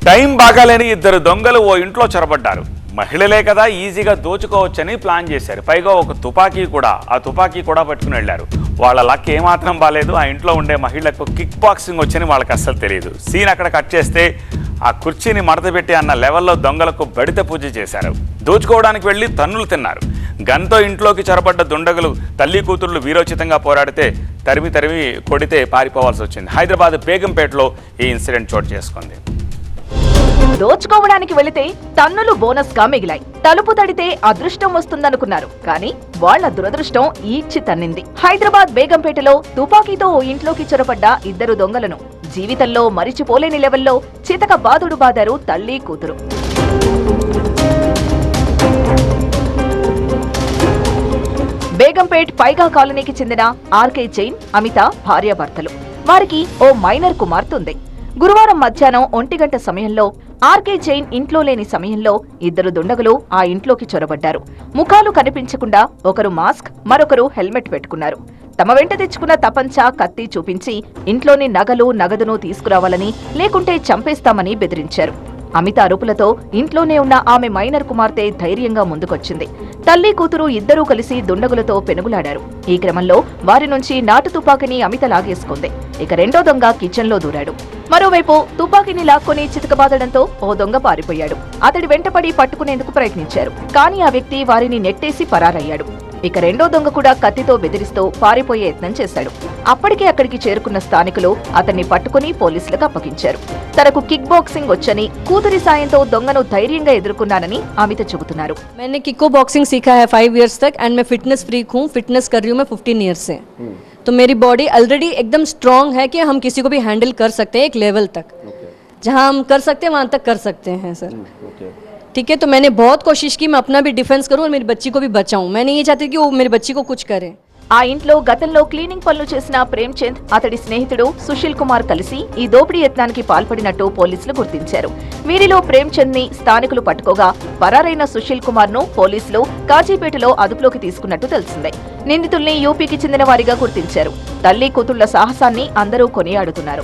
Time బాగాలేని ఇద్దరు దొంగలు ఓ ఇంట్లో చొరబడ్డారు. మహిళలే కదా ఈజీగా దోచుకోవచ్చని ప్లాన్ చేశారు. పైగా ఒక తుపాకీ కూడా పట్టుకుని వెళ్ళారు. వాళ్ళ లక్ ఏమాత్రం బాలేదు. ఆ ఇంట్లో ఉండే మహిళలకు కిక్ బాక్సింగ్ వచ్చని వాళ్ళకి అస్సలు తెలియదు. సీన్ అక్కడ కట్ చేస్తే ఆ కుర్చీని మడతపెట్టి అన్న లెవెల్లో దొంగలకు బడిత పూజ చేశారు. దోచుకోవడానికి వెళ్ళి తన్నులు తిన్నారు. గన్తో ఇంట్లోకి చొరబడ్డ దుండగులు తల్లి కూతుర్లు వీరోచితంగా పోరాడితే తరిమి కొడితే పారిపోవాల్సి వచ్చింది. హైదరాబాద్ బేగంపేటలో ఈ ఇన్సిడెంట్ చోటు చేసుకుంది. దోచుకోవడానికి వెళితే తన్నులు బోనస్ గా మిగిలాయి. తలుపు తడితే అదృష్టం వస్తుందనుకున్నారు, కానీ వాళ్ల దురదృష్టం ఈడ్చి తన్నింది. హైదరాబాద్ బేగంపేటలో తుపాకీతో ఓ ఇంట్లోకి చొరబడ్డ ఇద్దరు దొంగలను జీవితంలో మరిచిపోలేని లెవెల్లో చితక బాదారు తల్లి కూతురు. బేగంపేట్ పైగా కాలనీకి చెందిన ఆర్కే జైన్, అమిత భార్యాభర్తలు. వారికి ఓ మైనర్ కుమార్తె ఉంది. గురువారం మధ్యాహ్నం 1 గంట సమయంలో ఆర్కే జైన్ ఇంట్లో లేని సమయంలో ఇద్దరు దుండగులు ఆ ఇంట్లోకి చొరబడ్డారు. ముఖాలు కనిపించకుండా ఒకరు మాస్క్, మరొకరు హెల్మెట్ పెట్టుకున్నారు. తమ వెంట తెచ్చుకున్న తపంచా, కత్తి చూపించి ఇంట్లోని నగదును తీసుకురావాలని, లేకుంటే చంపేస్తామని బెదిరించారు. అమిత అరుపులతో ఇంట్లోనే ఉన్న ఆమె మైనర్ కుమార్తె ధైర్యంగా ముందుకొచ్చింది. తల్లి కూతురు ఇద్దరూ కలిసి దుండగులతో పెనుగులాడారు. ఈ క్రమంలో వారి నుంచి నాటు తుపాకీని అమిత లాగేసుకుంది. ఇక రెండో దొంగ కిచెన్లో దూరాడు. మరోవైపు తుపాకీని లాక్కొని చితకబాదడంతో ఓ దొంగ పారిపోయాడు. అతడి వెంటపడి పట్టుకునేందుకు ప్రయత్నించారు, కానీ ఆ వ్యక్తి వారిని నెట్టేసి పరారయ్యాడు. ఇక రెండో దొంగ కూడా కత్తితో బెదిరిస్తూ పారిపోయే యత్నం చేశాడు. అప్పటికే అక్కడికి చేరుకున్న స్థానికులు అతన్ని పట్టుకుని పోలీసులకు అప్పగించారు. తనకు కిక్ బాక్సింగ్ వచ్చని, కూతురి సాయంతో దొంగను ధైర్యంగా ఎదుర్కొన్నానని అమిత చెబుతున్నారు. मैंने किको बॉक्सिंग सीखा है 5 इयर्स तक एंड मैं फिटनेस फ्रीक हूँ. फिटनेस कर रही हूँ मैं 15 इयर्स से. तो मेरी बॉडी ऑलरेडी एकदम स्ट्रांग है कि हम किसी को भी हैंडल कर सकते हैं एक लेवल तक. जहाँ हम कर सकते हैं वहाँ तक कर सकते हैं सर. ठीक है, तो मैंने बहुत कोशिश की मैं अपना भी डिफेंस करूं और मेरी बच्ची को भी बचाऊं. मैं नहीं ये चाहती कि वो मेरी बच्ची को कुछ करे. ఆ ఇంట్లో గతంలో క్లీనింగ్ పనులు చేసిన ప్రేమ్చంద్, అతడి స్నేహితుడు సుశీల్ కుమార్ కలిసి ఈ దోపిడీ యత్నానికి పాల్పడినట్టు పోలీసులు గుర్తించారు. వీరిలో ప్రేమ్చంద్ ని స్థానికులు పట్టుకోగా, పరారైన సుశీల్ కుమార్ ను పోలీసులు కాజీపేటలో అదుపులోకి తీసుకున్నట్టు తెలిసిందే. నిందితుల్ని యూపీకి చెందిన వారిగా గుర్తించారు. తల్లి కూతుళ్ల సాహసాన్ని అందరూ కొనియాడుతున్నారు.